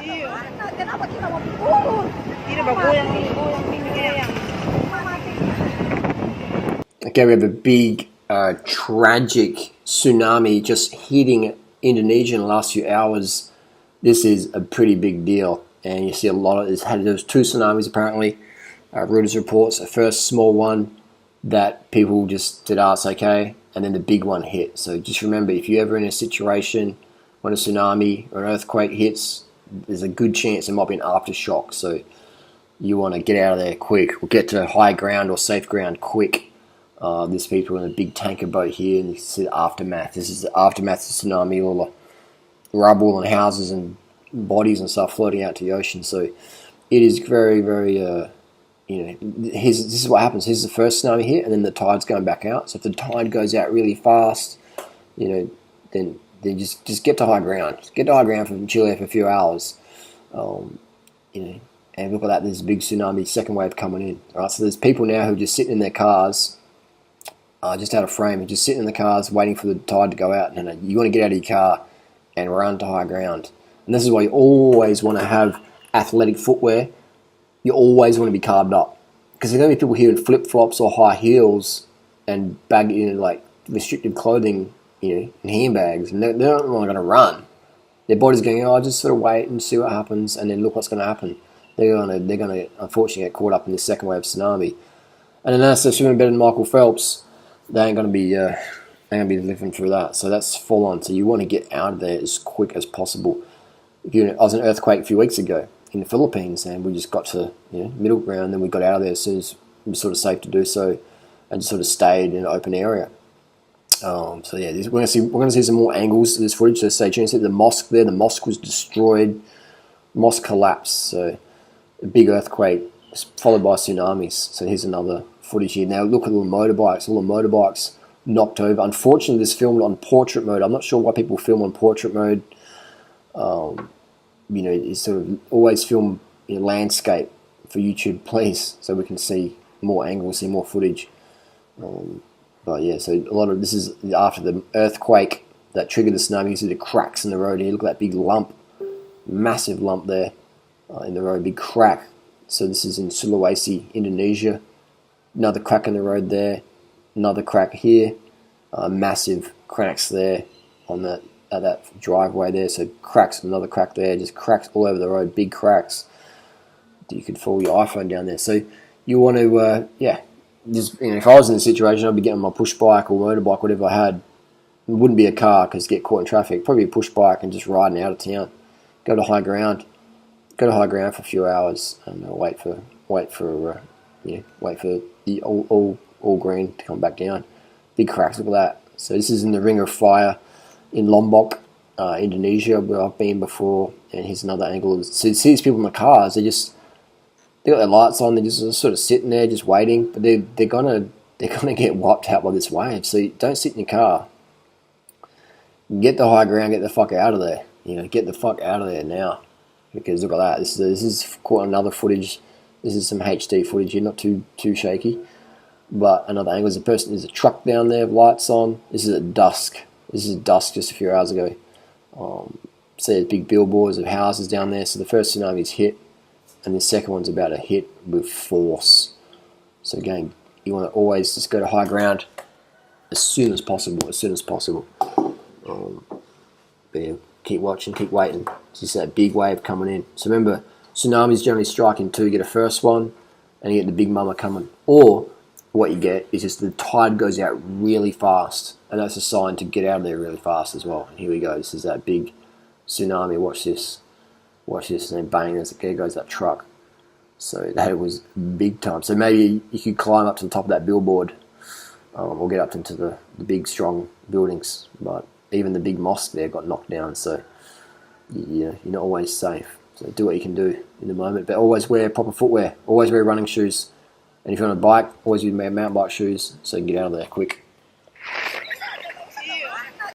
Iya. Mana? Kenapa kita mau turun? Ini goyang nih, goyang. Okay, we have a big tragic tsunami just hitting Indonesia in the last few hours. This is a pretty big deal, and you see a lot of there's two tsunamis apparently. Reuters reports a first small one that people just said, it's okay, and then the big one hit. So just remember, if you're ever in a situation when a tsunami or an earthquake hits, there's a good chance there might be an aftershock. So you want to get out of there quick, or get to high ground or safe ground quick. There's people in a big tanker boat here, and you see the aftermath. This is the aftermath of the tsunami, all the rubble and houses and bodies and stuff floating out to the ocean. So it is very, very, this is what happens. Here's the first tsunami hit, and then the tide's going back out. So if the tide goes out really fast, then just get to high ground. Get to high ground from Chile for a few hours. And look at that, there's a big tsunami, second wave coming in. All right, so there's people now who are just sitting in their cars, just out of frame, and just sitting in the cars waiting for the tide to go out. And you want to get out of your car and run to high ground. And this is why you always want to have athletic footwear. You always want to be carbed up, because there's going to be people here in flip-flops or high heels and like restrictive clothing, in handbags, and they're not going to run. Their body's going, just sort of wait and see what happens, and then look what's going to happen. They're going to unfortunately get caught up in this second wave tsunami. And unless they're swimming better than Michael Phelps, they ain't going to be living through that. So that's full on. So you want to get out of there as quick as possible. I was in an earthquake a few weeks ago in the Philippines, and we just got to middle ground, and we got out of there as soon as it was sort of safe to do so, and just sort of stayed in an open area. So yeah, we're going to see some more angles to this footage. So stay tuned. See the mosque there. The mosque was destroyed. Mosque collapsed. So a big earthquake followed by tsunamis. So here's another footage here. Now look at all the motorbikes. All the motorbikes knocked over. Unfortunately, this filmed on portrait mode. I'm not sure why people film on portrait mode. You sort of always film landscape for YouTube, please, so we can see more angles, see more footage. But yeah, so a lot of this is after the earthquake that triggered the tsunami. You see the cracks in the road here. Look at that big lump, massive lump there in the road, big crack. So this is in Sulawesi, Indonesia. Another crack in the road there, another crack here, massive cracks there on that driveway there. So cracks, another crack there, just cracks all over the road, big cracks. You could fall your iPhone down there. So you want to, just if I was in this situation, I'd be getting my push bike or motorbike, whatever I had. It wouldn't be a car because get caught in traffic. Probably a push bike and just riding out of town. Go to high ground for a few hours and wait for the all green to come back down. Big cracks, look at that. So this is in the Ring of Fire in Lombok, Indonesia, where I've been before. And here's another angle. So you see these people in the cars, they got their lights on, they're just sort of sitting there, just waiting, but they're gonna get wiped out by this wave. So don't sit in your car. Get the high ground, get the fuck out of there. Get the fuck out of there now, because look at that. This is quite another footage. This is some HD footage here, not too shaky. But another angle is there's a truck down there with lights on. This is at dusk. This is dusk just a few hours ago. So there's big billboards of houses down there. So the first tsunami's hit, and the second one's about to hit with force. So again, you want to always just go to high ground as soon as possible. But yeah, keep watching, keep waiting. It's just that big wave coming in. So remember, tsunamis generally strike in two. You get a first one, and you get the big mama coming. Or what you get is just the tide goes out really fast, and that's a sign to get out of there really fast as well. And here we go. This is that big tsunami. Watch this, and then bang, there goes that truck. So that was big time. So maybe you could climb up to the top of that billboard, or get up into the big strong buildings. But even the big mosque there got knocked down. So you're not always safe. So do what you can do in the moment, but always wear proper footwear. Always wear running shoes. And if you're on a bike, always use mountain bike shoes so you can get out of there quick.